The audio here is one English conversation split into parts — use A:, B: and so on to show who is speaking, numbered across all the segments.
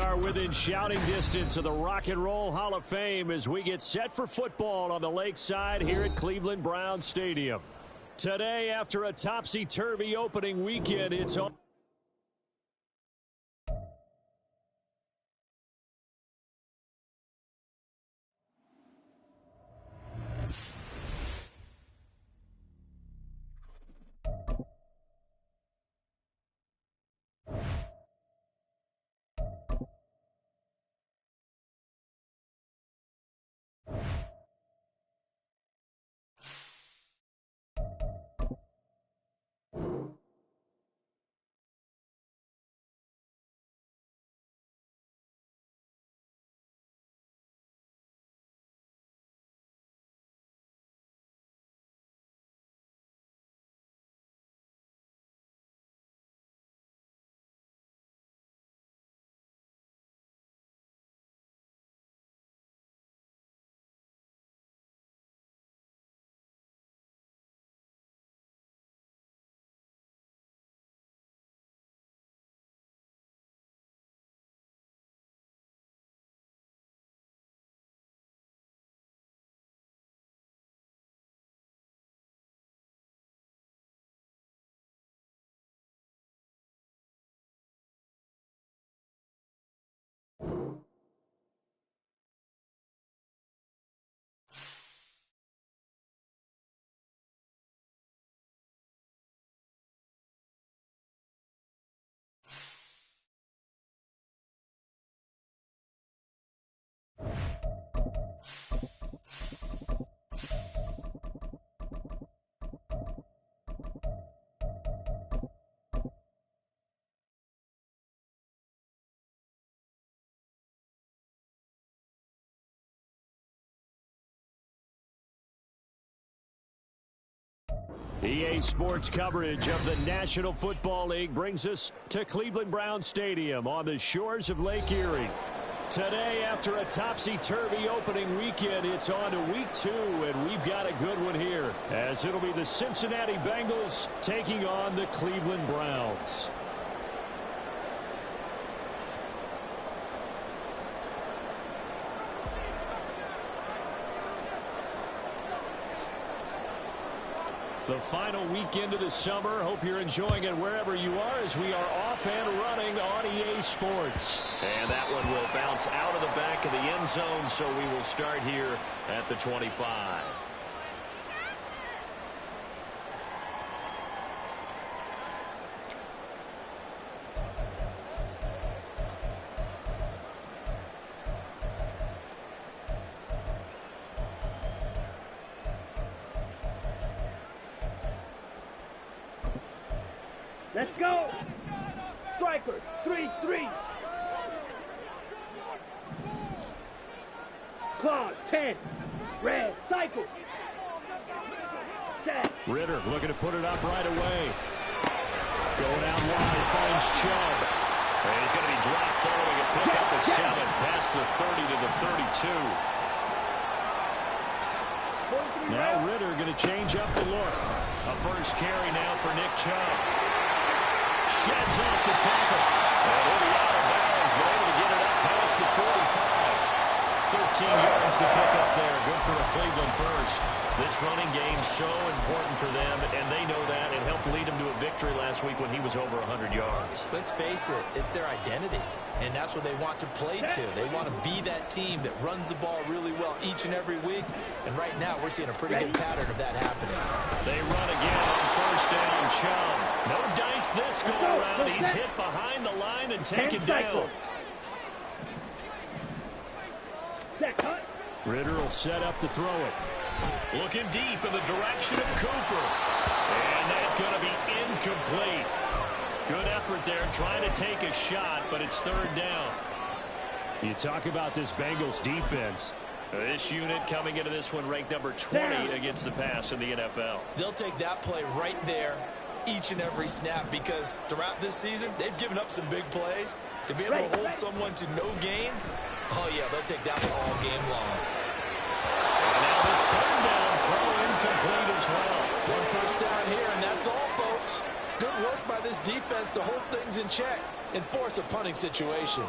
A: are within shouting distance of the Rock and Roll Hall of Fame as we get set for football on the lakeside here at Cleveland Browns Stadium. Today, after a topsy-turvy opening weekend, it's on. EA Sports coverage of the National Football League brings us to Cleveland Browns Stadium on the shores of Lake Erie. Today, after a topsy-turvy opening weekend, it's on to week 2, and we've got a good one here, as it'll be the Cincinnati Bengals taking on the Cleveland Browns. The final weekend of the summer. Hope you're enjoying it wherever you are as we are off and running on EA Sports.
B: And that one will bounce out of the back of the end zone, so we will start here at the 25.
C: Let's go. Striker, 3-3. Claws, 10. Red, cycle. Set.
A: Ritter looking to put it up right away. Going out wide, finds Chubb.
B: And he's going to be dropped following a pick up of 7 past the 30 to the 32.
A: Now Ritter going to change up the look.
B: A first carry now for Nick Chubb. Sheds off the tackle. And he'll be out of bounds, but able to get it up past the 45. 13 yards to pick up there. Good for the Cleveland first. This running game so important for them, and they know that. It helped lead them to a victory last week when he was over 100 yards.
D: Let's face it, it's their identity, and that's what they want to play to. They want to be that team that runs the ball really well each and every week, and right now we're seeing a pretty good pattern of that happening.
B: They run again on first down. Chubb. No dice this go around. He's hit behind the line and taken down.
A: Ritter will set up to throw it.
B: Looking deep in the direction of Cooper. And that's going to be incomplete. Good effort there trying to take a shot, but it's third down.
A: You talk about this Bengals defense.
B: This unit coming into this one ranked number 20 against the pass in the NFL.
D: They'll take that play right there each and every snap because throughout this season, they've given up some big plays. To be able to hold someone to no gain, oh, yeah, they'll take that one all game long.
B: And now the third down throw incomplete as well.
E: One first down here, and that's all, folks. Good work by this defense to hold things in check and force a punting situation.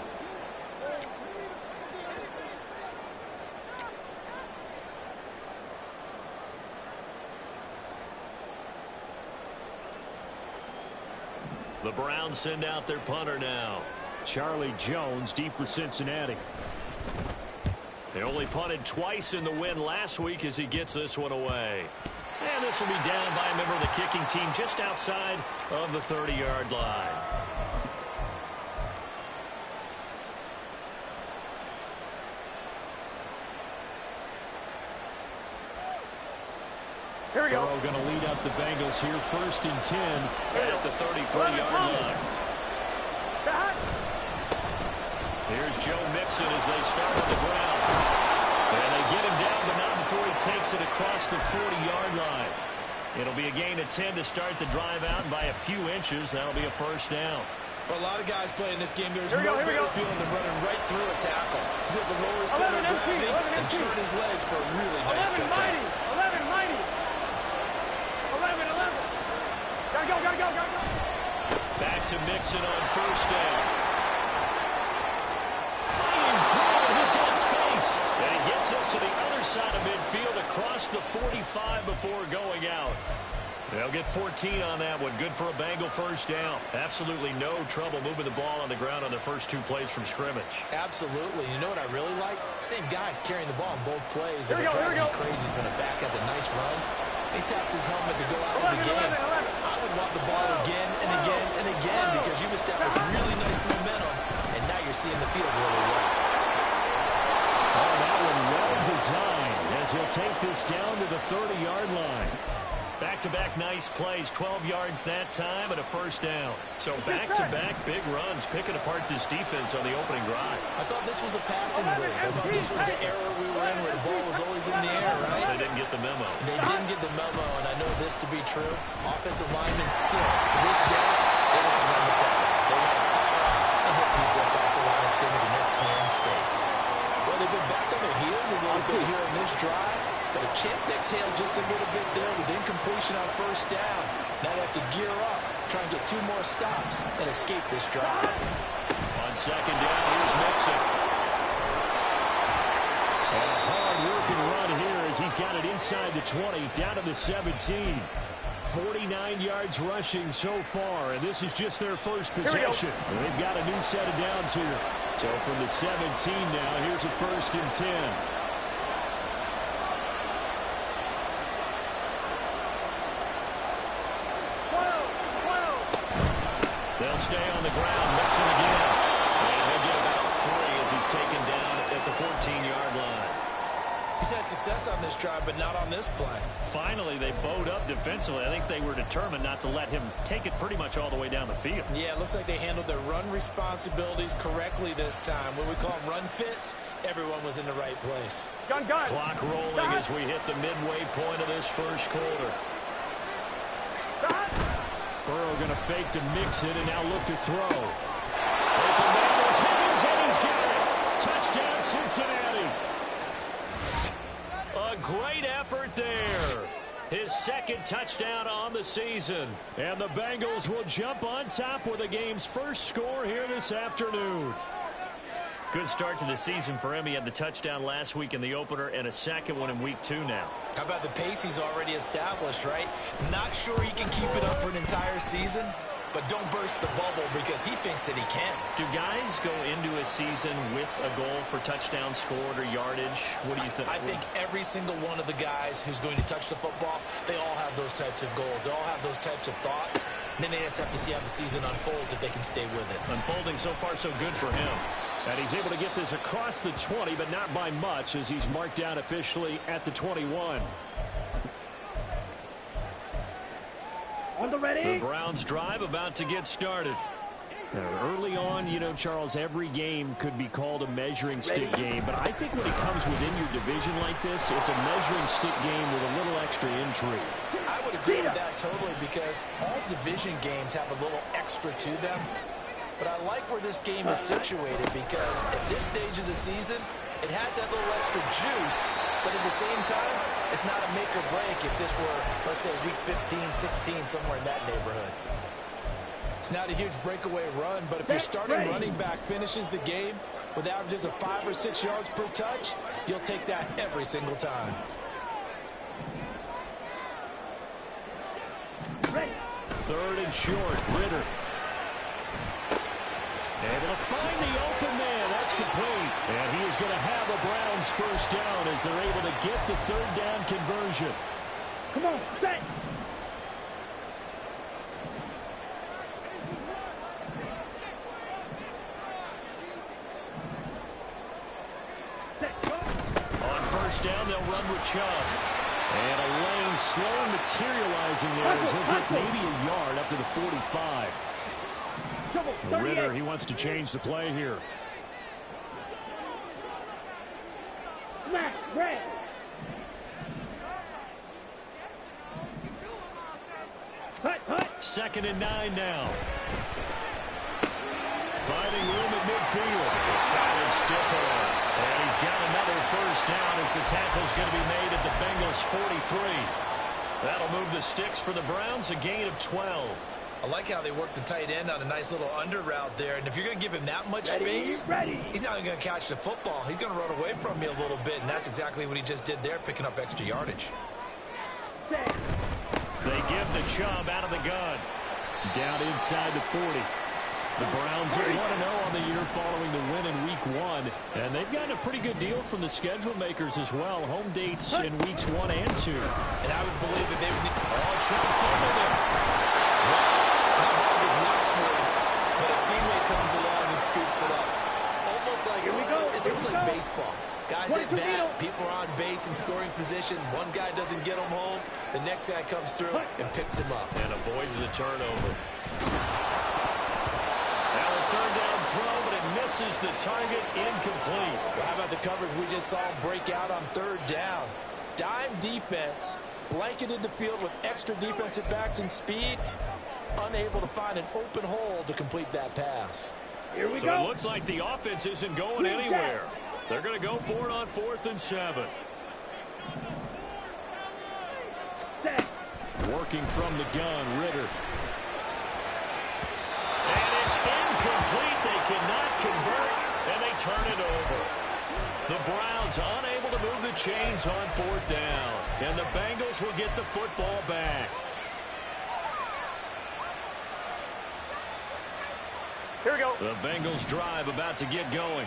A: The Browns send out their punter now. Charlie Jones deep for Cincinnati. They only punted twice in the win last week as he gets this one away. And this will be down by a member of the kicking team just outside of the 30-yard line.
C: Here we go.
A: Burrow going to lead up the Bengals here, 1st and 10 at the 33-yard line. Here's Joe Mixon as they start on the ground. And they get him down, but not before he takes it across the 40-yard line. It'll be a gain of 10 to start the drive out, and by a few inches, that'll be a 1st down.
D: For a lot of guys playing this game, there's no better feeling than running right through a tackle. He's able to lower his center of gravity and turn his legs for a really nice pickup.
C: 11, mighty. 11. Gotta go.
A: Back to Mixon on 1st down. Fighting through, he's got space. And he gets us to the other side of midfield across the 45 before going out. They'll get 14 on that one. Good for a Bengal 1st down. Absolutely no trouble moving the ball on the ground on the first 2 plays from scrimmage.
D: Absolutely. You know what I really like? Same guy carrying the ball on both plays. And it drives me crazy when a back has a nice run. He taps his helmet to go out of the game. I would want the ball again and again and again because you've established really nice momentum, and now you're seeing the field really well.
A: Oh, that one well designed as he'll take this down to the 30-yard line. Back-to-back nice plays, 12 yards that time and a 1st down. So back-to-back big runs, picking apart this defense on the opening drive.
D: I thought this was a passing league. I thought this was the era we were in where the ball was always in the air, right?
A: They didn't get the memo.
D: They didn't get the memo, and I know this to be true. Offensive linemen still, to this day, they want to run the ball. They want to fire and hit people across the line of scrimmage, and they're clearing space.
E: Well, they've been back on their heels a little bit here in this drive. But a chance to exhale just a little bit there with incompletion on 1st down. Now they have to gear up, try and get 2 more stops, and escape this drive.
A: On 2nd down, here's Mixon. And a hard-working run here as he's got it inside the 20, down to the 17. 49 yards rushing so far, and this is just their first possession. They've got a new set of downs here. So from the 17 now, here's a 1st and 10. They'll stay on the ground. Mixon again. And he'll get about 3 as he's taken down at the 14-yard line.
D: He's had success on this drive, but not on this play.
A: Finally, they bowed up defensively. I think they were determined not to let him take it pretty much all the way down the field.
D: Yeah, it looks like they handled their run responsibilities correctly this time. What we call them run fits, everyone was in the right place.
C: Gun.
A: Clock rolling as we hit the midway point of this 1st quarter. Burrow going to fake to Mixon and now look to throw. Open man is Higgins, and he's got it. Touchdown, Cincinnati. A great effort there. His 2nd touchdown on the season. And the Bengals will jump on top with the game's first score here this afternoon. Good start to the season for him. He had the touchdown last week in the opener and a 2nd one in week 2 now.
D: How about the pace he's already established, right? Not sure he can keep it up for an entire season, but don't burst the bubble because he thinks that he can.
A: Do guys go into a season with a goal for touchdown scored or yardage? What do you think?
D: I think every single one of the guys who's going to touch the football, they all have those types of goals. They all have those types of thoughts. And then they just have to see how the season unfolds if they can stay with it.
A: Unfolding so far so good for him. And he's able to get this across the 20, but not by much as he's marked down officially at the 21.
C: On the ready.
A: The Browns drive about to get started. Early on, you know, Charles, every game could be called a measuring stick game, but I think when it comes within your division like this, it's a measuring stick game with a little extra intrigue.
D: I would agree with that totally because all division games have a little extra to them. But I like where this game is situated because at this stage of the season, it has that little extra juice, but at the same time, it's not a make or break if this were, let's say, week 15, 16, somewhere in that neighborhood.
E: It's not a huge breakaway run, but if your starting running back finishes the game with averages of 5 or 6 yards per touch, you'll take that every single time.
C: Ready.
A: 3rd and short. Ritter. Able to find the open man. That's complete. And he is going to have a Browns first down as they're able to get the third down conversion.
C: Come on, set.
A: On first down, they'll run with Chubb. And a lane slow materializing there as he'll get maybe a yard up to the 45. Ritter, he wants to change the play here.
C: Smash, red.
A: Second and 9 now. Finding room at midfield. A solid stiff arm. And he's got another first down as the tackle's going to be made at the Bengals 43. That'll move the sticks for the Browns, a gain of 12.
D: I like how they work the tight end on a nice little under route there. And if you're going to give him that much space, he's not going to catch the football. He's going to run away from you a little bit, and that's exactly what he just did there, picking up extra yardage.
A: They give the Chubb out of the gun. Down inside the 40. The Browns are 1-0 on the year following the win in Week 1. And they've gotten a pretty good deal from the schedule makers as well. Home dates in Weeks 1 and 2.
D: And I would believe that they would need...
A: Oh, Chubb fumbled him.
D: That ball was not for him, but a teammate comes along and scoops it up. Almost like, it's almost like baseball. Guys at bat, people are on base in scoring position. One guy doesn't get him home. The next guy comes through and picks him up.
A: And avoids the turnover. Now a third down throw, but it misses the target, incomplete.
E: Well, how about the coverage we just saw break out on third down? Dime defense, blanketed the field with extra defensive backs and speed, unable to find an open hole to complete that pass.
C: Here we
A: So
C: go.
A: it looks like the offense isn't going anywhere. They're going to go for it on 4th and 7.
C: Set.
A: Working from the gun, Ritter. And it's incomplete. They cannot convert, and they turn it over. The Browns unable to move the chains on 4th down. And the Bengals will get the football back.
C: Here we go.
A: The Bengals drive about to get going.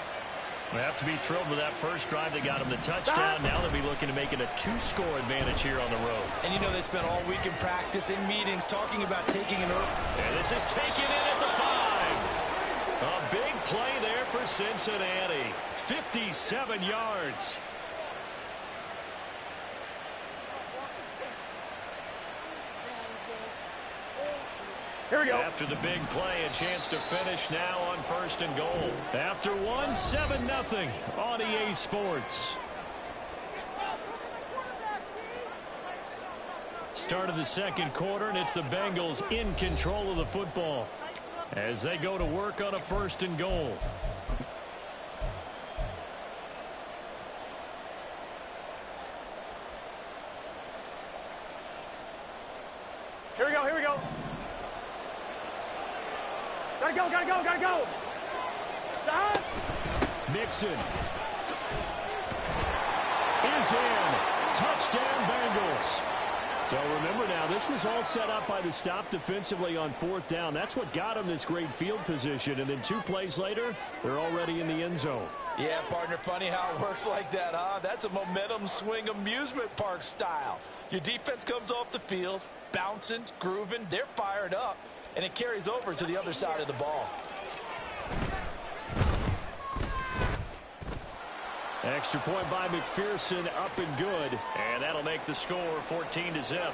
A: They have to be thrilled with that first drive. They got them the touchdown. Now they'll be looking to make it a 2-score advantage here on the road.
D: And you know they spent all week in practice, in meetings, talking about taking an early.
A: And this is taken in at the 5. A big play there for Cincinnati. 57 yards.
C: Here we go.
A: After the big play, a chance to finish now on 1st and goal. After 1, 7-0 on EA Sports. Start of the second quarter, and it's the Bengals in control of the football as they go to work on a 1st and goal.
C: Here we go. Here we go. Gotta go. Gotta go. Gotta go. Stop.
A: Mixon is in. Touchdown, Bengals. So remember now, this was all set up by the stop defensively on 4th down. That's what got them this great field position. And then 2 plays later, they're already in the end zone.
D: Yeah, partner, funny how it works like that, huh? That's a momentum swing amusement park style. Your defense comes off the field, bouncing, grooving, they're fired up, and it carries over to the other side of the ball.
A: Extra point by McPherson, up and good. And that'll make the score 14-0.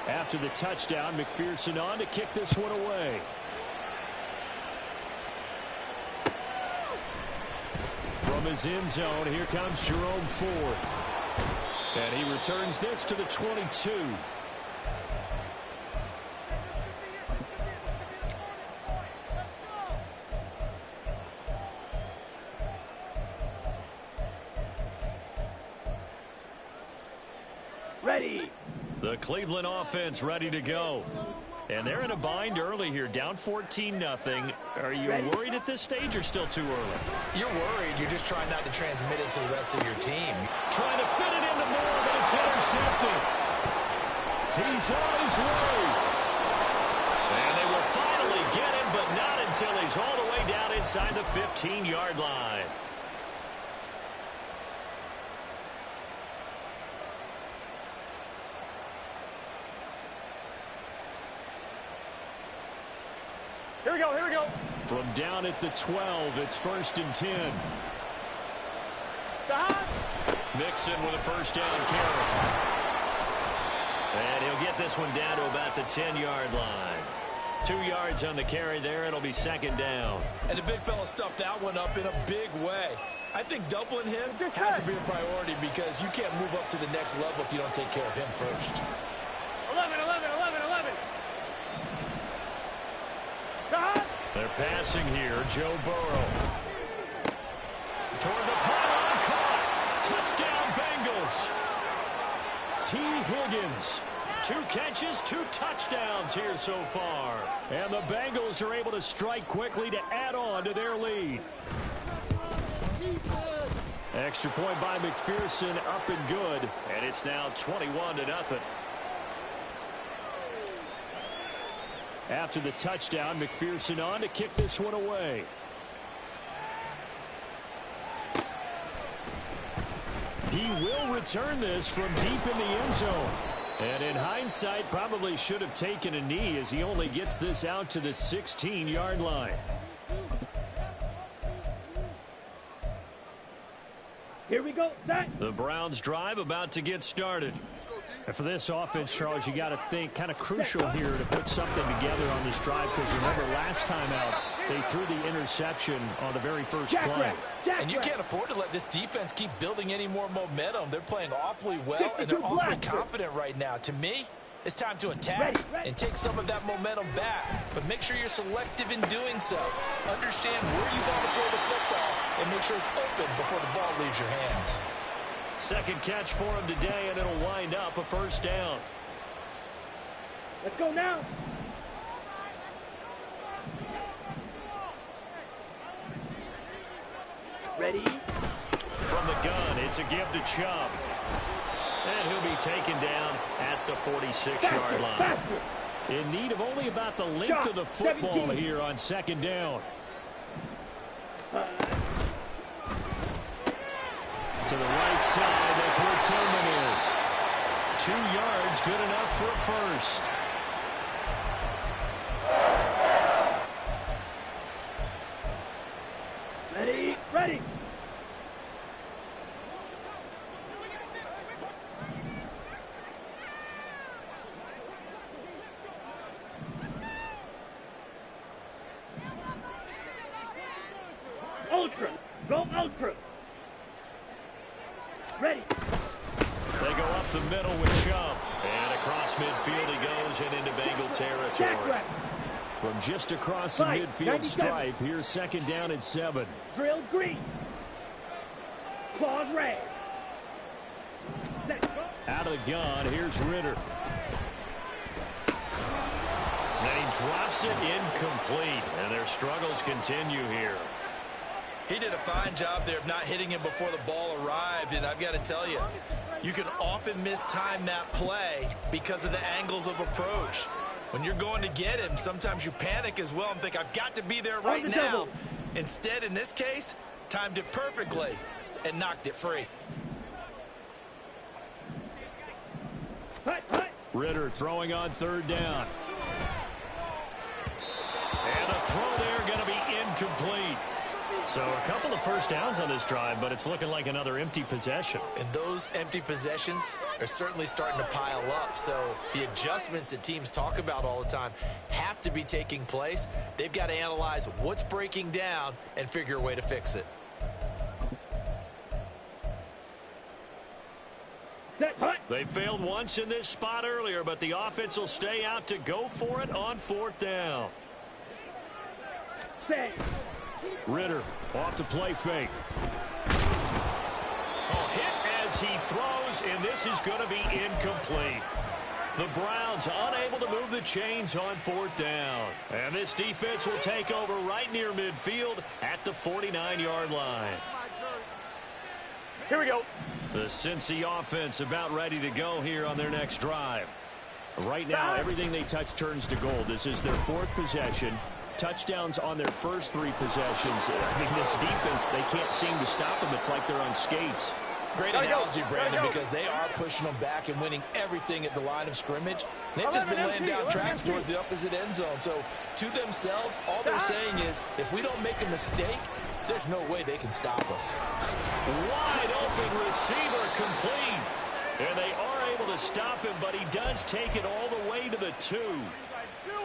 A: After the touchdown, McPherson on to kick this one away. From his end zone, here comes Jerome Ford. And he returns this to the 22.
C: Ready.
A: The Cleveland offense ready to go. And they're in a bind early here, down 14-0. Are you worried at this stage or still too early?
D: You're worried. You're just trying not to transmit it to the rest of your team.
A: Trying to fit it into Moore, but it's intercepted. He's on his way. And they will finally get him, but not until he's all the way down inside the 15-yard line.
C: Here we go, here we go.
A: From down at the 12, it's 1st and 10. Mixon with a first down carry. And he'll get this one down to about the 10-yard line. 2 yards on the carry there. It'll be 2nd down.
D: And the big fella stuffed that one up in a big way. I think doubling him has to be a priority because you can't move up to the next level if you don't take care of him first.
C: 11, 11, 11, 11.
A: They're passing here. Joe Burrow. Toward the pylon, caught. Touchdown, Bengals. T. Higgins. 2 catches, 2 touchdowns here so far. And the Bengals are able to strike quickly to add on to their lead. Extra point by McPherson, up and good. And it's now 21-0. After the touchdown, McPherson on to kick this one away. He will return this from deep in the end zone. And in hindsight, probably should have taken a knee as he only gets this out to the 16-yard line.
C: Here we go, set.
A: The Browns drive about to get started. And for this offense, Charles, you got to think kind of crucial here to put something together on this drive because remember last time out they threw the interception on the very first play.
D: And you can't afford to let this defense keep building any more momentum. They're playing awfully well and they're awfully confident right now. To me, it's time to attack and take some of that momentum back. But make sure you're selective in doing so. Understand where you want to throw the football and make sure it's open before the ball leaves your hands.
A: Second catch for him today, and it'll wind up a first down.
C: Let's go now. Ready?
A: From the gun, it's a give to Chubb. And he'll be taken down at the 46-yard line. In need of only about the length of the football 17. Here on 2nd down. To the right side, that's where Tillman is. 2 yards, good enough for a first.
C: Ready, ready. Ultra, go ultra. Ready.
A: They go up the middle with Chubb. And across midfield he goes and into Bengal territory. From just across the midfield stripe, here's 2nd down and 7.
C: Drill green. Claws red.
A: Out of the gun, here's Ritter. And he drops it incomplete. And their struggles continue here.
D: He did a fine job there of not hitting him before the ball arrived, and I've got to tell you, you can often mistime that play because of the angles of approach. When you're going to get him, sometimes you panic as well and think, I've got to be there right now. Instead, in this case, timed it perfectly and knocked it free.
A: Ritter throwing on 3rd down. And a throw there going to be incomplete. So a couple of first downs on this drive, but it's looking like another empty possession.
D: And those empty possessions are certainly starting to pile up. So the adjustments that teams talk about all the time have to be taking place. They've got to analyze what's breaking down and figure a way to fix it.
A: They failed once in this spot earlier, but the offense will stay out to go for it on 4th down. Ritter off the play fake. Hit as he throws, and this is going to be incomplete. The Browns unable to move the chains on 4th down. And this defense will take over right near midfield at the 49-yard line.
C: Here we go.
A: The Cincy offense about ready to go here on their next drive. Right now, everything they touch turns to gold. This is their 4th possession. Touchdowns on their first 3 possessions. I mean, this defense, they can't seem to stop them. It's like they're on skates.
D: Great analogy, Brandon, because they are pushing them back and winning everything at the line of scrimmage. They've just been laying down tracks towards the opposite end zone. So, to themselves, all they're saying is, if we don't make a mistake, there's no way they can stop us.
A: Wide open receiver complete. And they are able to stop him, but he does take it all the way to the 2.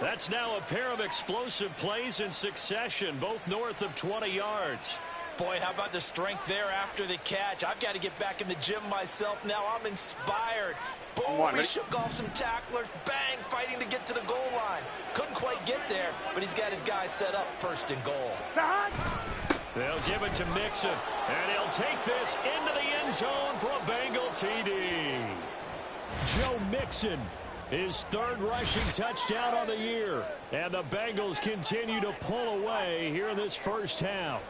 A: That's now a pair of explosive plays in succession, both north of 20 yards.
D: Boy, how about the strength there after the catch? I've got to get back in the gym myself now. I'm inspired. Boom, he shook off some tacklers. Bang, fighting to get to the goal line. Couldn't quite get there, but he's got his guys set up 1st and goal.
A: They'll give it to Mixon, and he'll take this into the end zone for a Bengal TD. Joe Mixon, his 3rd rushing touchdown on the year. And the Bengals continue to pull away here in this first half.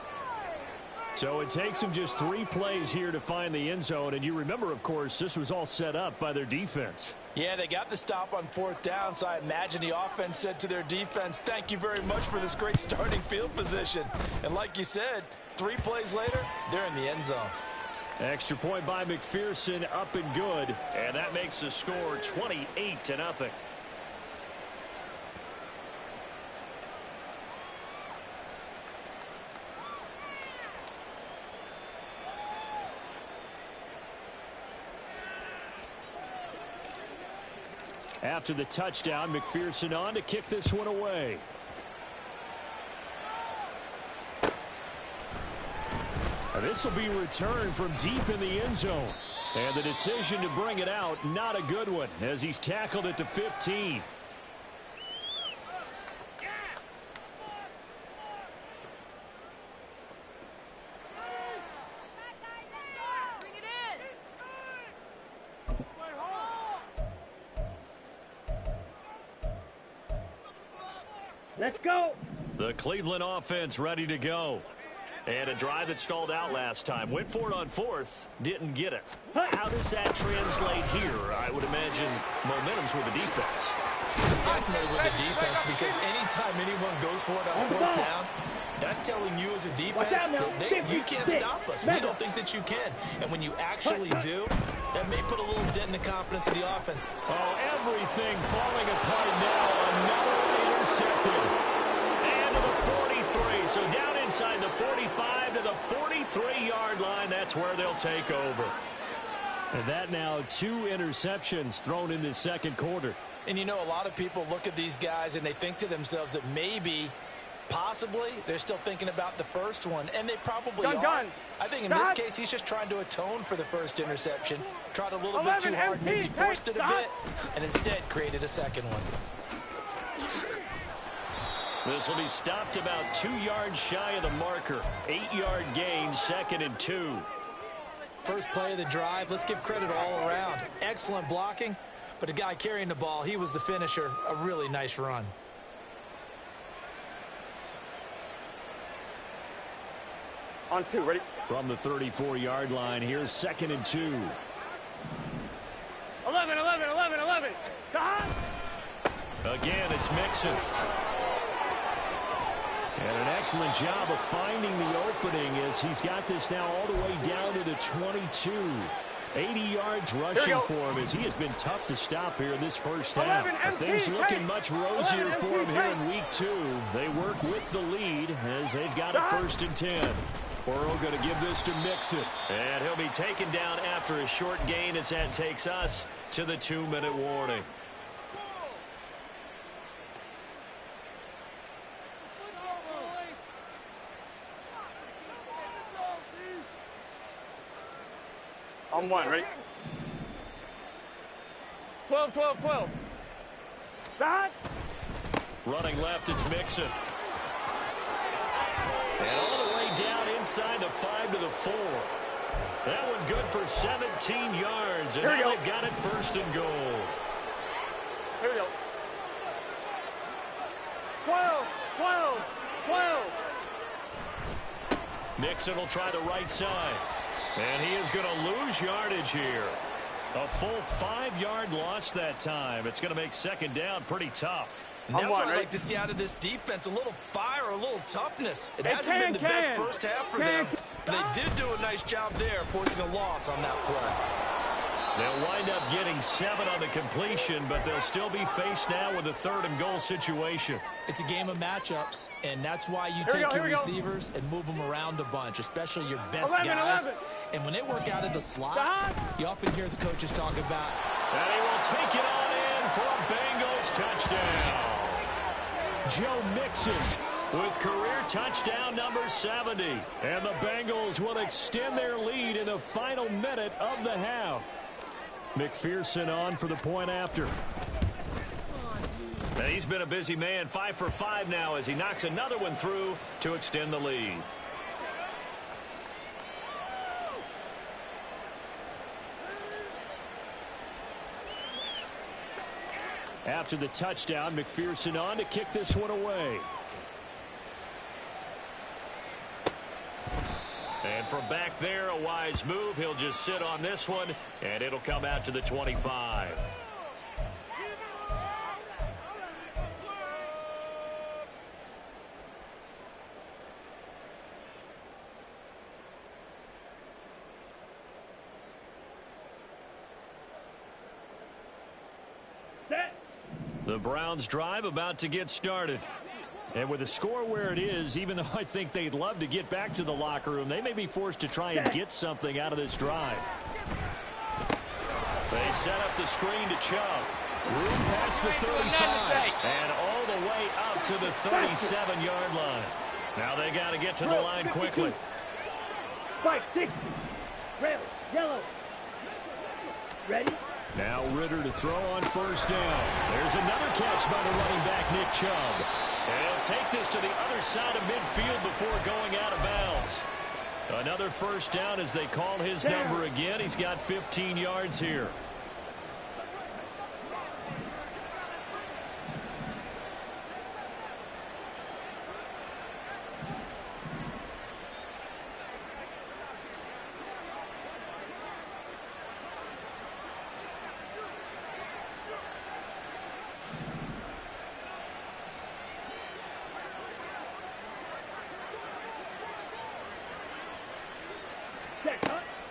A: So it takes them just 3 plays here to find the end zone. And you remember, of course, this was all set up by their defense.
D: Yeah, they got the stop on 4th down, so I imagine the offense said to their defense, thank you very much for this great starting field position. And like you said, 3 plays later, they're in the end zone.
A: Extra point by McPherson, up and good. And that makes the score 28-0. After the touchdown, McPherson on to kick this one away. This will be returned from deep in the end zone. And the decision to bring it out, not a good one, as he's tackled at the 15.
C: Let's go.
A: The Cleveland offense ready to go. And a drive that stalled out last time. Went for it on 4th. Didn't get it. How does that translate here? I would imagine momentum's with the defense.
D: Definitely with the defense, because anytime anyone goes for it on 4th down, that's telling you as a defense that you can't stop us. We don't think that you can. And when you actually do, that may put a little dent in the confidence of the offense.
A: Oh, everything falling apart now. Another intercepted. And to the 43. So down inside the 45 to the 43-yard line. That's where they'll take over. And that now 2 interceptions thrown in this 2nd quarter.
D: And you know, a lot of people look at these guys and they think to themselves that maybe, possibly, they're still thinking about the first one. And they probably are. I think in this case, he's just trying to atone for the first interception. Tried a little bit too hard, maybe forced it a bit, and instead created a 2nd one.
A: This will be stopped about 2 yards shy of the marker. 8-yard gain, 2nd and 2.
D: First play of the drive. Let's give credit all around. Excellent blocking, but the guy carrying the ball, he was the finisher. A really nice run.
C: On 2, ready?
A: From the 34-yard line, here's 2nd and 2.
C: 11.
A: Again, it's Mixon. And an excellent job of finding the opening as he's got this now all the way down to the 22. 80 yards rushing for him as he has been tough to stop here in this first half. Things looking much rosier for him here in week 2. They work with the lead as they've got a 1st and 10. Burrow going to give this to Mixon. And he'll be taken down after a short gain as that takes us to the 2-minute warning.
C: On 1, ready? 12. Side.
A: Running left, it's Mixon. And all the way down inside the 5 to the 4. That one good for 17 yards. And now they've got it 1st and goal.
C: Here we go. 12, 12, 12.
A: Nixon will try the right side. And he is going to lose yardage here. A full 5-yard loss that time. It's going to make second down pretty tough.
D: And that's what I like to see out of this defense, a little fire, a little toughness. It hasn't been the best first half for them. They did do a nice job there, forcing a loss on that play.
A: They'll wind up getting 7 on the completion, but they'll still be faced now with a 3rd and goal situation.
D: It's a game of matchups, and that's why you take your receivers and move them around a bunch, especially your best guys. And when they work out of the slot, you often hear the coaches talk about.
A: And he will take it on in for a Bengals touchdown. Joe Mixon with career touchdown number 70. And the Bengals will extend their lead in the final minute of the half. McPherson on for the point after. And he's been a busy man, 5 for 5 now as he knocks another one through to extend the lead. After the touchdown, McPherson on to kick this one away. And from back there, a wise move. He'll just sit on this one, and it'll come out to the 25. The Browns drive about to get started. And with the score where it is, even though I think they'd love to get back to the locker room, they may be forced to try and get something out of this drive. They set up the screen to Chubb. Room past the 35. And all the way up to the 37-yard line. Now they got to get to the line quickly.
C: 5, 6. Red, yellow. Ready?
A: Now Ritter to throw on first down. There's another catch by the running back, Nick Chubb. And he'll take this to the other side of midfield before going out of bounds. Another first down as they call his number again. He's got 15 yards here.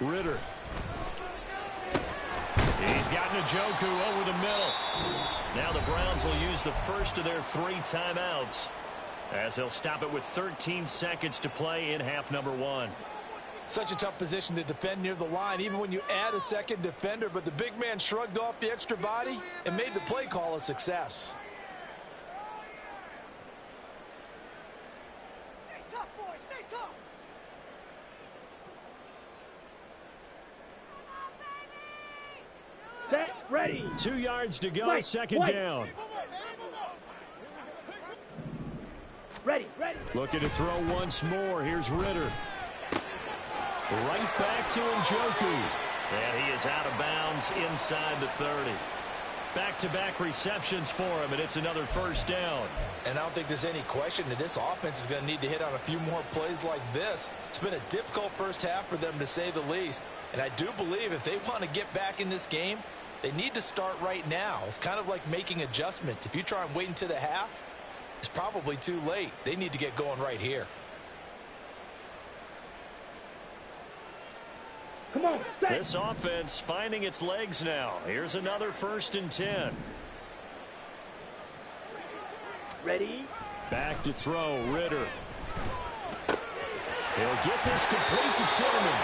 A: Ritter. He's got Njoku over the middle. Now the Browns will use the first of their 3 timeouts as they'll stop it with 13 seconds to play in half number 1.
E: Such a tough position to defend near the line, even when you add a second defender, but the big man shrugged off the extra body and made the play call a success.
C: Stay tough, boys. Stay tough. Set, ready.
A: 2 yards to go, second down.
C: Ready, ready.
A: Looking to throw once more. Here's Ritter. Right back to Njoku. And he is out of bounds inside the 30. Back-to-back receptions for him, and it's another first down.
D: And I don't think there's any question that this offense is going to need to hit on a few more plays like this. It's been a difficult first half for them, to say the least. And I do believe if they want to get back in this game, they need to start right now. It's kind of like making adjustments. If you try and wait until the half, it's probably too late. They need to get going right here.
C: Come on, set.
A: This offense finding its legs now. Here's another 1st and 10.
C: Ready.
A: Back to throw, Ritter. He'll get this complete to Tillman.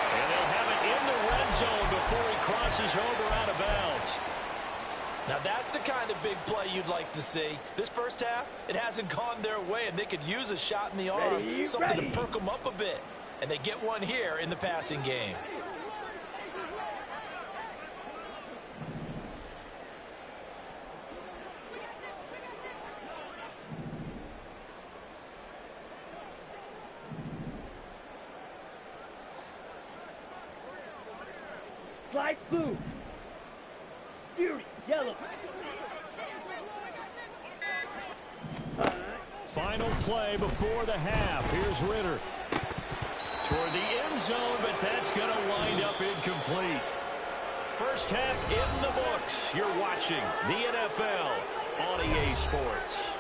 A: And they'll have it in the red zone before he crosses over out of bounds.
D: Now that's the kind of big play you'd like to see. This first half, it hasn't gone their way, and they could use a shot in the arm, something to perk them up a bit. And they get one here in the passing game.
C: Slide blue. Fury, yellow.
A: Final play before the half. Here's Ritter. Toward the end zone, but that's going to wind up incomplete. First half in the books. You're watching the NFL on EA Sports.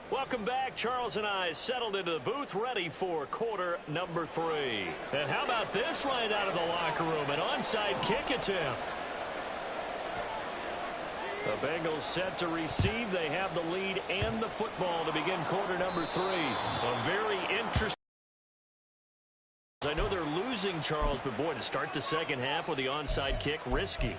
A: Welcome back. Charles and I settled into the booth, ready for quarter number 3. And how about this right out of the locker room? An onside kick attempt. The Bengals set to receive. They have the lead and the football to begin quarter number 3. A very interesting. I know they're losing, Charles, but boy, to start the second half with the onside kick, risky.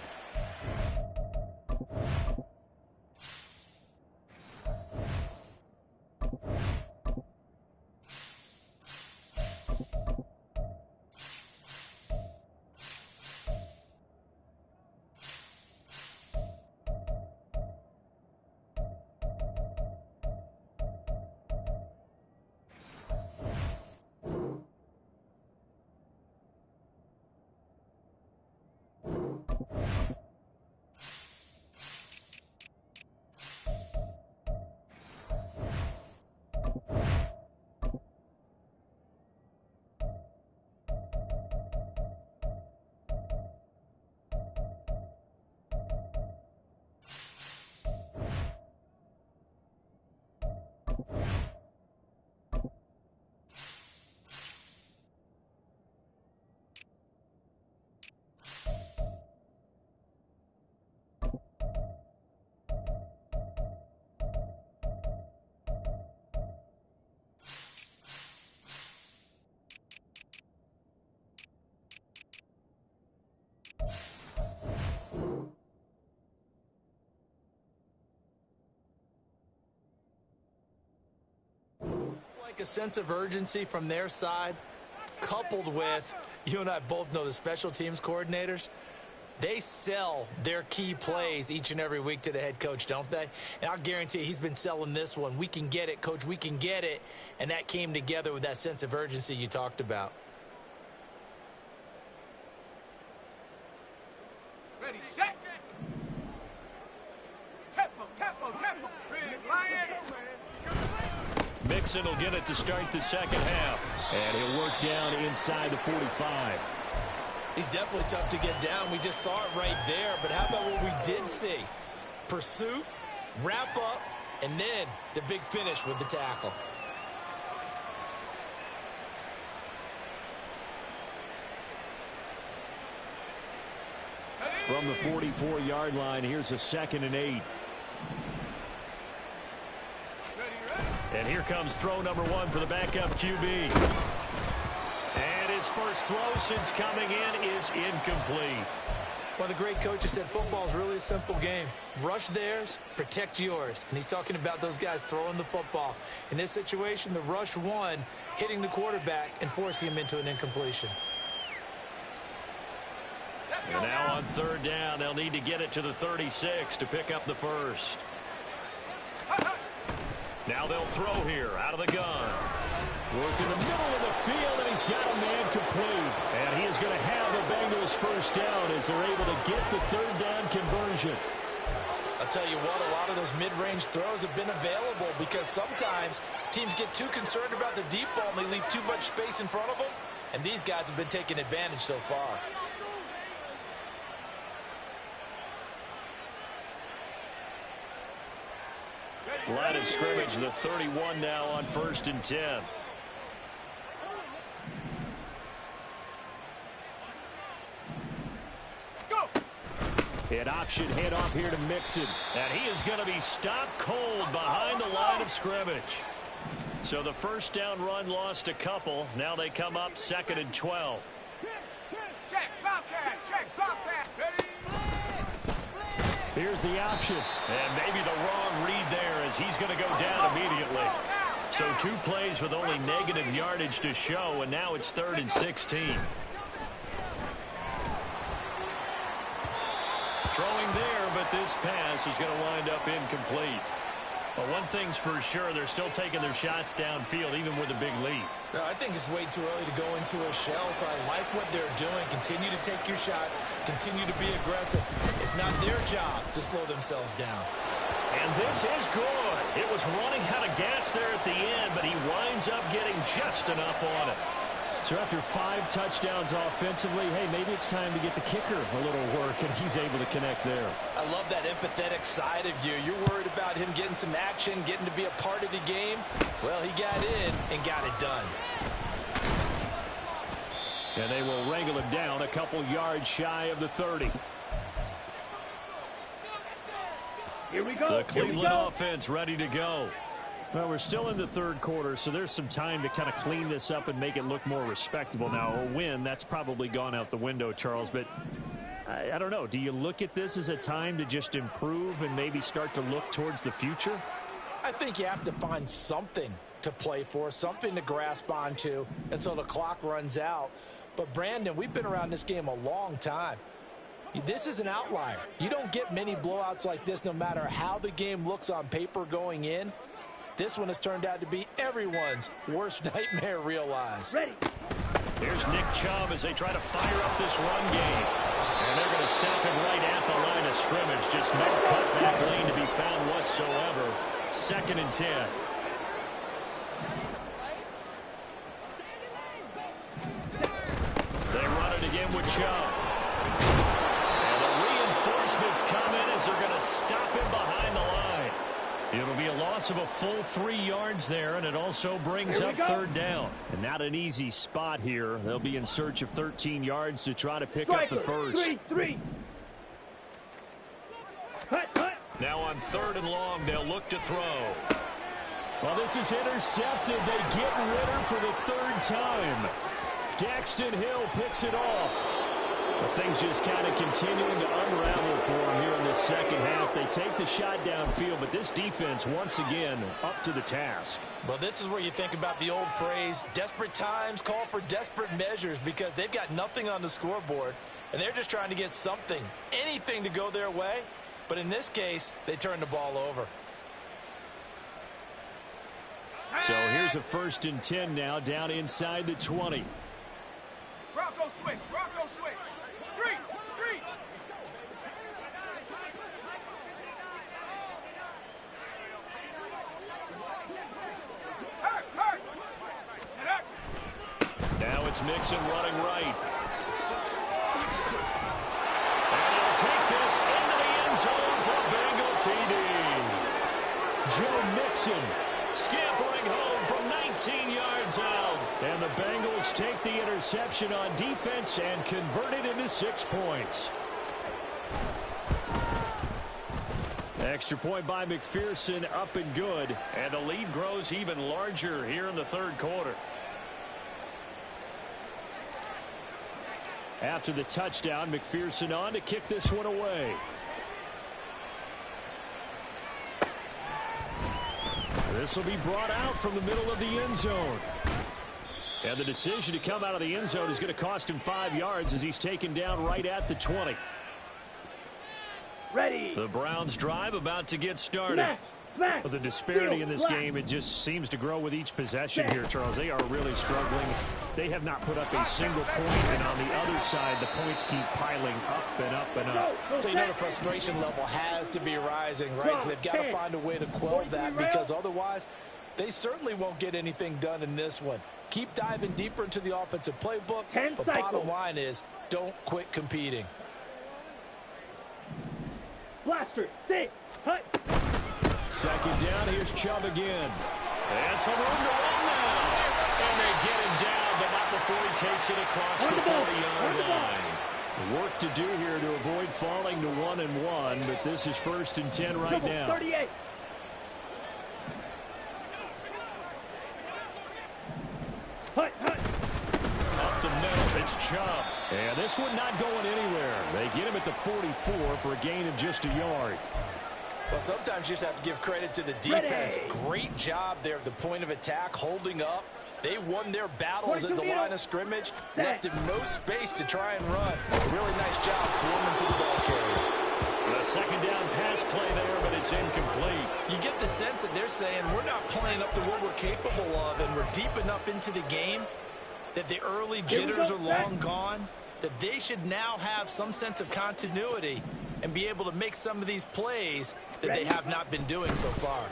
D: A sense of urgency from their side, coupled with, you and I both know the special teams coordinators, they sell their key plays each and every week to the head coach, don't they? And I'll guarantee he's been selling this one. We can get it, coach, we can get it. And that came together with that sense of urgency you talked about.
C: Ready, set. Tempo, tempo, tempo. Big Lion.
A: Mixon will get it to start the second half. And he'll work down inside the 45.
D: He's definitely tough to get down. We just saw it right there. But how about what we did see? Pursuit, wrap up, and then the big finish with the tackle.
A: From the 44-yard line, here's a 2nd and 8. And here comes throw number 1 for the backup QB. And his first throw since coming in is incomplete.
D: Well, the great coaches said football is really a simple game. Rush theirs, protect yours. And he's talking about those guys throwing the football. In this situation, the rush one, hitting the quarterback and forcing him into an incompletion.
A: And now on 3rd down, they'll need to get it to the 36 to pick up the first. Now they'll throw here out of the gun. Work in the middle of the field, and he's got a man complete. And he is going to have the Bengals first down as they're able to get the 3rd down conversion.
E: I'll tell you what, a lot of those mid-range throws have been available because sometimes teams get too concerned about the deep ball and they leave too much space in front of them. And these guys have been taking advantage so far.
A: Line of scrimmage, the 31 now on 1st and 10. An option handoff here to Mixon. And he is going to be stopped cold behind the line of scrimmage. So the first down run lost a couple. Now they come up 2nd and 12.
C: Check, Bobcat, check, Bobcat.
A: Here's the option. And maybe the wrong read there as he's going to go down immediately. So 2 plays with only negative yardage to show, and now it's 3rd and 16.
B: throwing there, but this pass is going to wind up incomplete. But one thing's for sure, they're still taking their shots downfield, even with a big lead.
D: No, I think it's way too early to go into a shell, so I like what they're doing. Continue to take your shots. Continue to be aggressive. It's not their job to slow themselves down.
B: And this is good. It was running out of gas there at the end, but he winds up getting just enough on it.
A: So after 5 touchdowns offensively, hey, maybe it's time to get the kicker a little work, and he's able to connect there.
E: I love that empathetic side of you. You're worried about him getting some action, getting to be a part of the game. Well, he got in and got it done.
A: And they will wrangle him down a couple yards shy of the 30.
C: Here we go.
B: The Cleveland offense ready to go.
A: Well, we're still in the third quarter, so there's some time to kind of clean this up and make it look more respectable. Now, a win, that's probably gone out the window, Charles, but I don't know. Do you look at this as a time to just improve and maybe start to look towards the future?
D: I think you have to find something to play for, something to grasp onto until the clock runs out. But, Brandon, we've been around this game a long time. This is an outlier. You don't get many blowouts like this no matter how the game looks on paper going in. This one has turned out to be everyone's worst nightmare realized.
C: Ready.
B: Here's Nick Chubb as they try to fire up this run game. And they're going to stop him right at the line of scrimmage. Just no cutback lane to be found whatsoever. 2nd and 10. They run it again with Chubb. And the reinforcements come in as they're going to stop him behind the line. It'll be a loss of a full 3 yards there, and it also brings up 3rd down.
A: And not an easy spot here. They'll be in search of 13 yards to try to pick up the first.
C: 3-3. Hut.
B: Now on 3rd and long, they'll look to throw.
A: Well, this is intercepted. They get Ritter for the 3rd time. Daxton Hill picks it off. Things just kind of continuing to unravel for him here in the second half. They take the shot downfield, but this defense, once again, up to the task.
D: Well, this is where you think about the old phrase, desperate times call for desperate measures, because they've got nothing on the scoreboard, and they're just trying to get something, anything to go their way. But in this case, they turn the ball over.
A: So here's a 1st and 10 now, down inside the 20.
C: Rocco switch. Street. Hurt.
B: Now it's Mixon running right. And he'll take this into the end zone for Bengal TD.
A: Joe Mixon
B: Scampering home from 19 yards out.
A: And the Bengals take the interception on defense and convert it into 6 points. Extra point by McPherson, up and good.
B: And the lead grows even larger here in the 3rd quarter.
A: After the touchdown, McPherson on to kick this one away. This will be brought out from the middle of the end zone. And the decision to come out of the end zone is going to cost him 5 yards as he's taken down right at the 20.
C: Ready.
B: The Browns drive about to get started.
C: Smash.
A: The disparity in this game, it just seems to grow with each possession here, Charles. They are really struggling. They have not put up a single point, and on the other side, the points keep piling up and up and up.
D: So you know the frustration level has to be rising, right? So they've got to find a way to quell that, because otherwise they certainly won't get anything done in this one. Keep diving deeper into the offensive playbook, but bottom line is don't quit competing.
C: Blaster, 6, hut.
A: 2nd down, here's Chubb again.
B: And some room to run now. And they get him down, but not before he takes it across the 40-yard line.
A: Work to do here to avoid falling to 1-1, but this is 1st and 10 right now.
C: 38. Hut.
B: Up the middle, it's Chubb.
A: And this one not going anywhere. They get him at the 44 for a gain of just a yard.
D: Well, sometimes you just have to give credit to the defense. Great job there at the point of attack, holding up. They won their battles at the line of scrimmage, left him no space to try and run. A really nice job swarming to the ball carrier.
B: it's incomplete.
D: You get the sense that they're saying we're not playing up to what we're capable of, and we're deep enough into the game that the early jitters are long gone, that they should now have some sense of continuity and be able to make some of these plays that they have not been doing so far.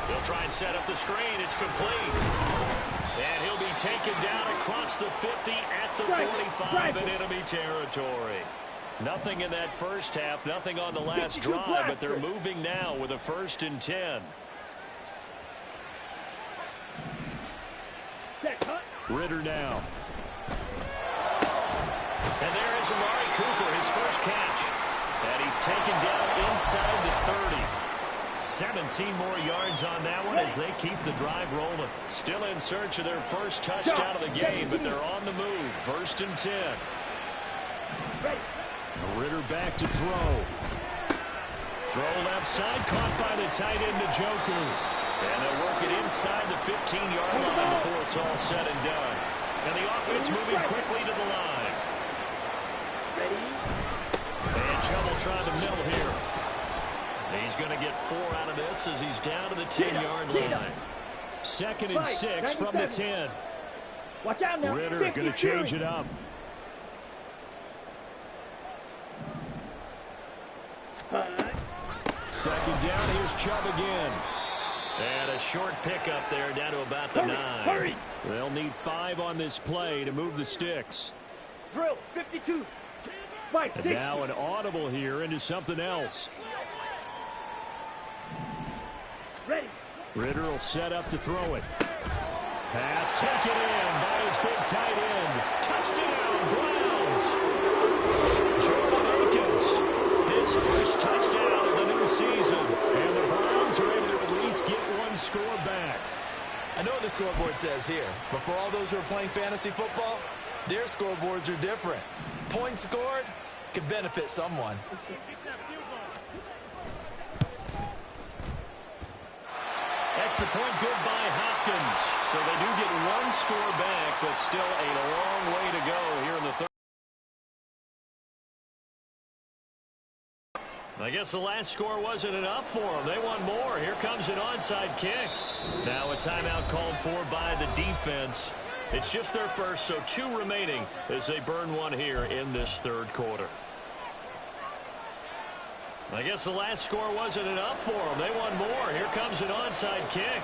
B: He'll try and set up the screen. It's complete. And he'll be taken down across the 50 at the 45 in enemy territory. Nothing in that first half, nothing on the last drive, but they're moving now with a 1st and 10.
A: Ridder now.
B: And there is Amari Cooper, his first catch. And he's taken down inside the 30. 17 more yards on that one as they keep the drive rolling. Still in search of their first touchdown of the game, but they're on the move. 1st and 10.
A: Ridder back to throw.
B: Throw left side, caught by the tight end Njoku. And they'll work it inside the 15-yard line before it's all said and done. And the offense moving quickly to the line. And trouble trying to middle here. He's going to get 4 out of this as he's down to the 10-yard line.
A: 2nd and 6 from the 10.
C: Watch out now.
A: Ridder going to change it up. Second down, here's Chubb again.
B: And a short pickup there down to about the 9.
C: Hurry.
A: They'll need 5 on this play to move the sticks.
C: Drill, 52. Spike,
A: And
C: 60.
A: now an audible here into something else.
C: Ready.
A: Ridder will set up to throw it. Pass taken in by his big tight end. Touchdown, Browns. Jordan Akins, his first touchdown of the new season. And the Browns are able to at least get 1 score back.
D: I know what the scoreboard says here, but for all those who are playing fantasy football, their scoreboards are different. Points scored could benefit someone.
B: Extra point good by Hopkins. So they do get 1 score back, but still a long way to go here in the 3rd. I guess the last score wasn't enough for them. They want more. Here comes an onside kick. Now a timeout called for by the defense. It's just their first, so 2 remaining as they burn 1 here in this 3rd quarter. I guess the last score wasn't enough for them. They want more. Here comes an onside kick.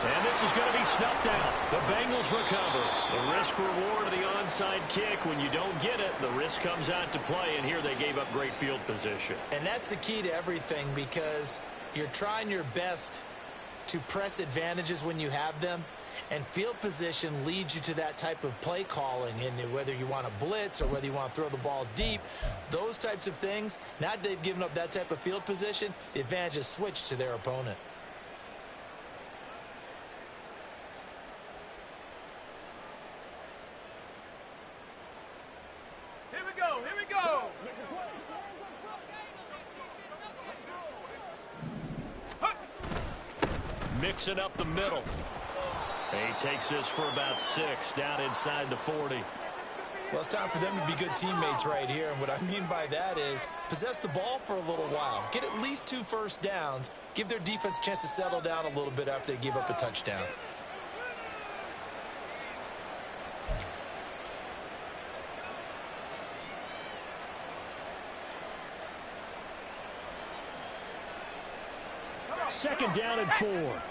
B: And this is going to be snuffed out. The Bengals recover. The risk-reward of the onside kick. When you don't get it, the risk comes out to play, and here they gave up great field position.
D: And that's the key to everything, because you're trying your best to press advantages when you have them. And field position leads you to that type of play calling, and whether you want to blitz or whether you want to throw the ball deep, those types of things. Now that they've given up that type of field position, the advantage is switched to their opponent.
C: Here we go. Here we go.
B: Mixing up the middle. He takes this for about 6 down inside the 40.
D: Well, it's time for them to be good teammates right here. And what I mean by that is possess the ball for a little while. Get at least 2 first downs. Give their defense a chance to settle down a little bit after they give up a touchdown.
A: Second down and 4.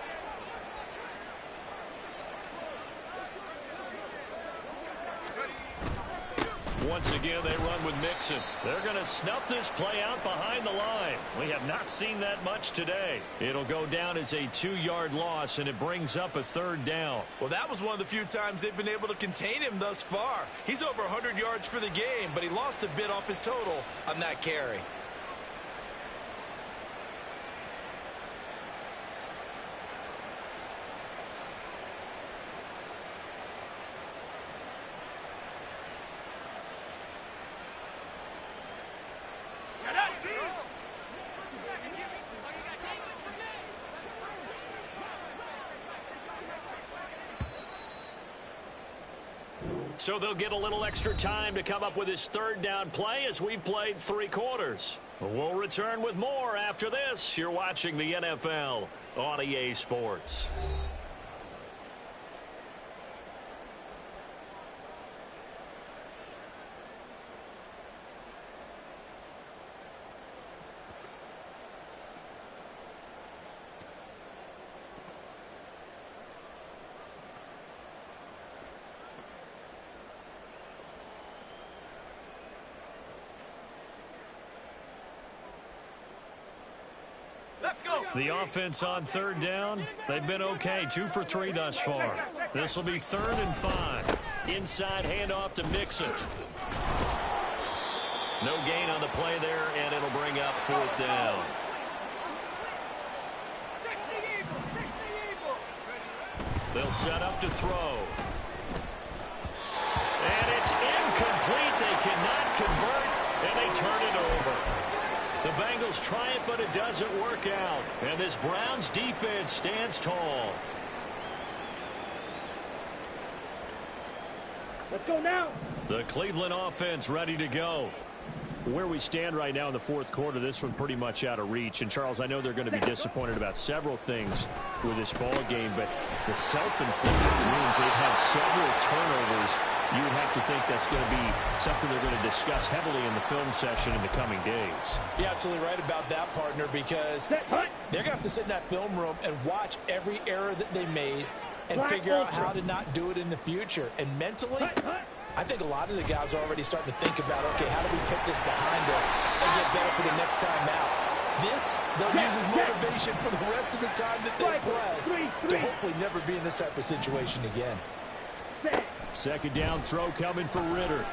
B: Once again, they run with Mixon. They're going to snuff this play out behind the line. We have not seen that much today. It'll go down as a 2-yard loss, and it brings up a 3rd down.
D: Well, that was one of the few times they've been able to contain him thus far. He's over 100 yards for the game, but he lost a bit off his total on that carry.
A: So they'll get a little extra time to come up with his third down play as we've played 3 quarters. We'll return with more after this. You're watching the NFL on EA Sports. The offense on third down, they've been okay. 2 for 3 thus far. This will be 3rd and 5. Inside handoff to Mixon. No gain on the play there, and it'll bring up 4th down. They'll set up to throw. And it's incomplete. They cannot convert, and they turn it over. The Bengals try it, but it doesn't work out. And this Browns defense stands tall.
C: Let's go now.
A: The Cleveland offense ready to go. Where we stand right now in the 4th quarter, this one pretty much out of reach. And, Charles, I know they're going to be disappointed about several things with this ball game, but the self-inflicted wounds, they've had several turnovers. You would have to think that's going to be something they're going to discuss heavily in the film session in the coming days.
D: You're absolutely right about that, partner, because they're going to have to sit in that film room and watch every error that they made and figure out how to not do it in the future. And mentally, I think a lot of the guys are already starting to think about, okay, how do we put this behind us and get better for the next time out? This, they'll use as motivation for the rest of the time that they play to hopefully never be in this type of situation again.
A: 2nd down throw coming for Ritter.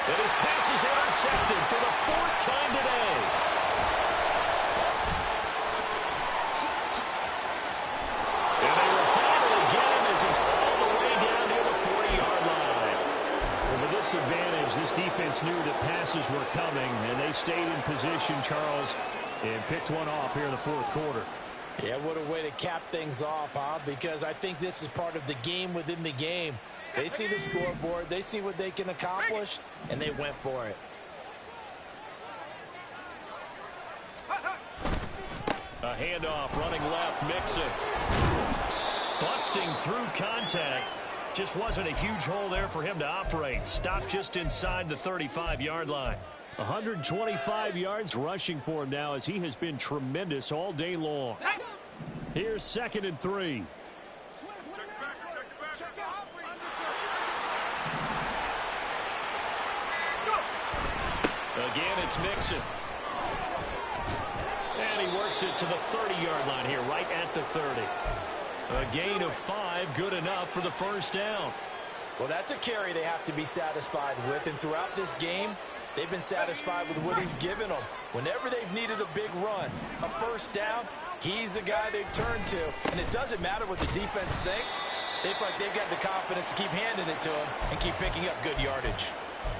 A: And his pass is intercepted for the 4th time today. And they will finally get him as he's all the way down near the 40-yard line. Well, with this advantage, this defense knew that passes were coming, and they stayed in position, Charles, and picked one off here in the 4th quarter.
D: Yeah, what a way to cap things off, huh? Because I think this is part of the game within the game. They see the scoreboard, they see what they can accomplish, and they went for it.
A: A handoff, running left, Mixon. Busting through contact. Just wasn't a huge hole there for him to operate. Stopped just inside the 35-yard line. 125 yards rushing for him now as he has been tremendous all day long. Here's 2nd and 3. Again, it's Mixon. And he works it to the 30-yard line here, right at the 30. A gain of 5, good enough for the 1st down.
D: Well, that's a carry they have to be satisfied with, and throughout this game, they've been satisfied with what he's given them. Whenever they've needed a big run, a 1st down, he's the guy they've turned to. And it doesn't matter what the defense thinks. They feel like they've got the confidence to keep handing it to him and keep picking up good yardage.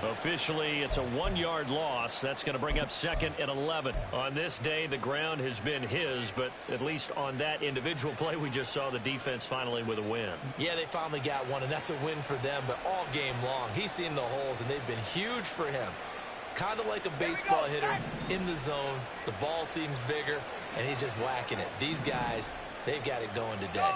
A: Officially, it's a 1-yard loss. That's going to bring up 2nd and 11. On this day, the ground has been his, but at least on that individual play, we just saw the defense finally with a win.
D: Yeah, they finally got one, and that's a win for them, but all game long, he's seen the holes, and they've been huge for him. Kind of like a baseball hitter in the zone. The ball seems bigger, and he's just whacking it. These guys, they've got it going today.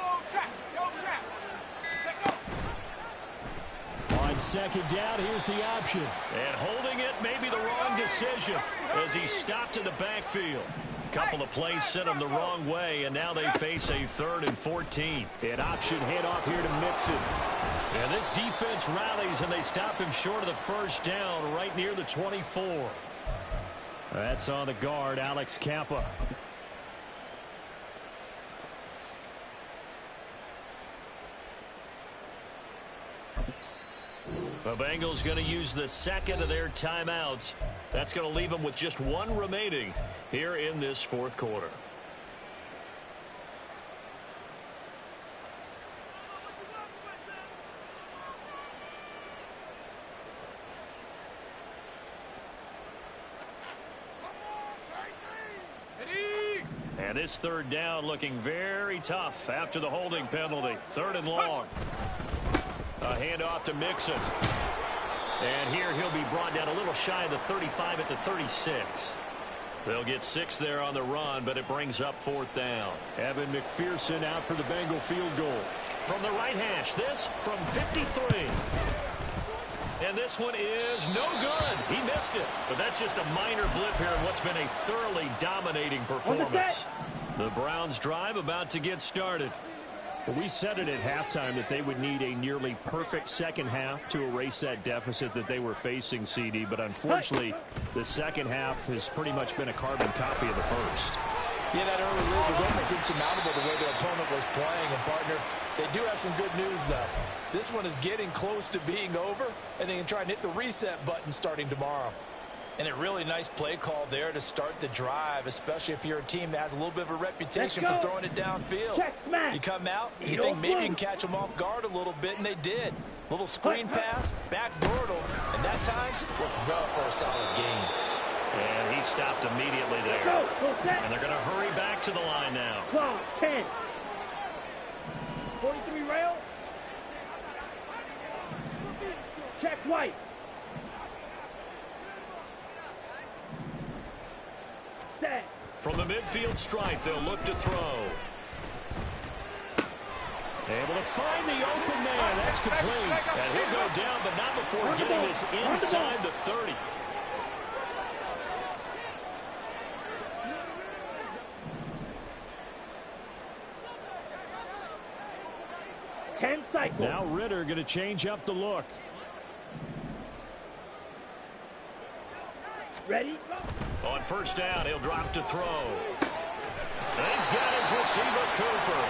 A: On 2nd down, here's the option. And holding it may be the wrong decision as he stopped in the backfield. Couple of plays sent him the wrong way, and now they face a 3rd and 14. An option handoff here to Mixon. And this defense rallies, and they stop him short of the 1st down right near the 24. That's on the guard, Alex Kappa. The Bengals going to use the 2nd of their timeouts. That's going to leave them with just 1 remaining here in this 4th quarter. And this 3rd down looking very tough after the holding penalty. 3rd and long. A handoff to Mixon. And here he'll be brought down a little shy of the 35 at the 36. They'll get 6 there on the run, but it brings up 4th down.
B: Evan McPherson out for the Bengal field goal.
A: From the right hash, this from 53. And this one is no good. He missed it. But that's just a minor blip here in what's been a thoroughly dominating performance. The Browns drive about to get started.
B: Well, we said it at halftime that they would need a nearly perfect second half to erase that deficit that they were facing, CD. But unfortunately, the second half has pretty much been a carbon copy of the first.
D: Yeah, that early lead was almost insurmountable the way their opponent was playing. And, partner, they do have some good news, though. This one is getting close to being over, and they can try and hit the reset button starting tomorrow. And a really nice play call there to start the drive, especially if you're a team that has a little bit of a reputation for throwing it downfield. You come out, and you think maybe you can catch them off guard a little bit, and they did. Little screen pass, backdoored them, and that time looked well for a solid gain.
A: And he stopped immediately there. And they're going to hurry back to the line now.
C: 10. 43 rail. Check white. Set.
A: From the midfield stripe, they'll look to throw. Able to find the open man. That's complete. And he'll go down, but not before getting this inside the 30.
B: Now Ritter going to change up the look.
C: Ready?
A: On first down, he'll drop to throw. And he's got his receiver, Cooper.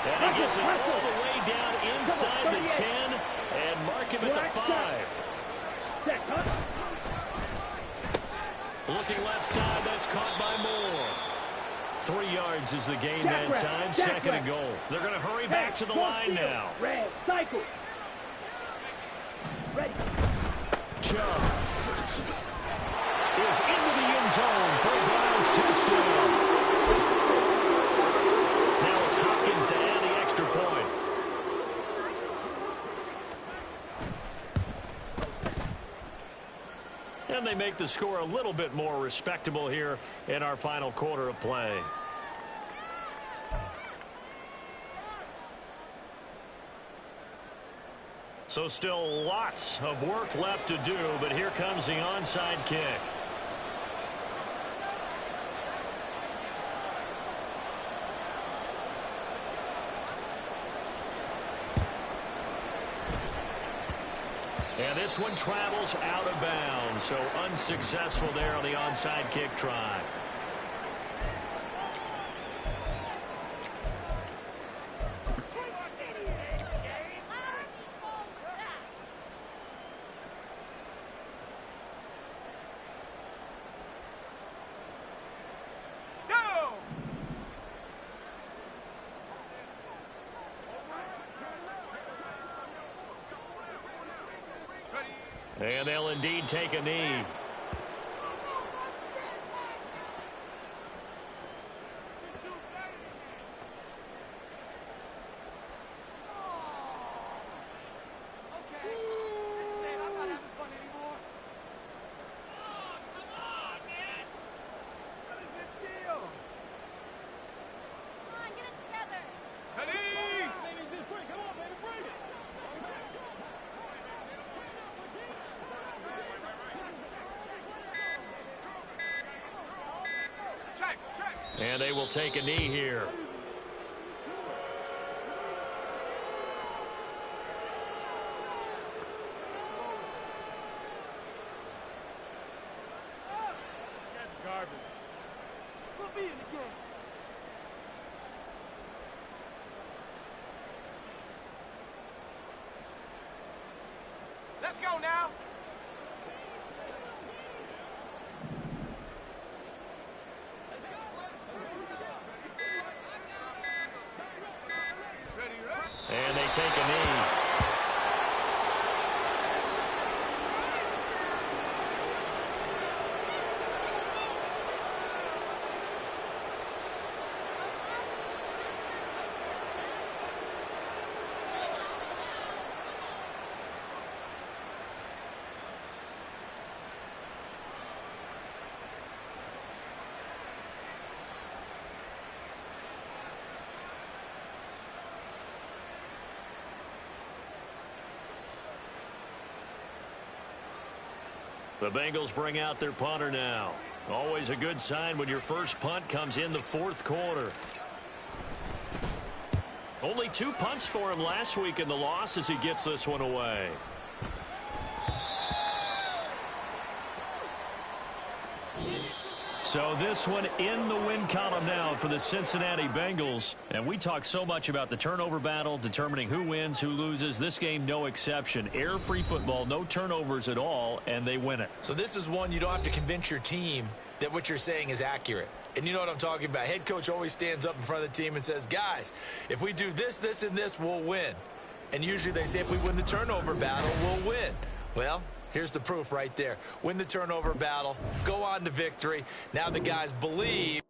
A: And he gets it all the way down inside the 10 and mark him at the 5. Looking left side, that's caught by Moore. 3 yards is the gain that time, 2nd and goal. They're going to hurry back to the line now.
C: Red, cycle. Ready.
A: Chubb is into the end zone for a Browns touchdown. Now it's Hopkins to add the extra point. And they make the score a little bit more respectable here in our final quarter of play. So still lots of work left to do, but here comes the onside kick. And this one travels out of bounds, so unsuccessful there on the onside kick try. And they'll indeed take a knee. And they will take a knee here.
C: That's garbage. We'll be in the game. Let's go now.
A: And they take a knee. The Bengals bring out their punter now. Always a good sign when your first punt comes in the fourth quarter. Only 2 punts for him last week in the loss as he gets this one away. So this one in the win column now for the Cincinnati Bengals. And we talk so much about the turnover battle, determining who wins, who loses. This game, no exception. Air-free football, no turnovers at all, and they win it.
D: So this is one you don't have to convince your team that what you're saying is accurate. And you know what I'm talking about. Head coach always stands up in front of the team and says, guys, if we do this, this, and this, we'll win. And usually they say if we win the turnover battle, we'll win. Well, here's the proof right there. Win the turnover battle, go on to victory. Now the guys believe.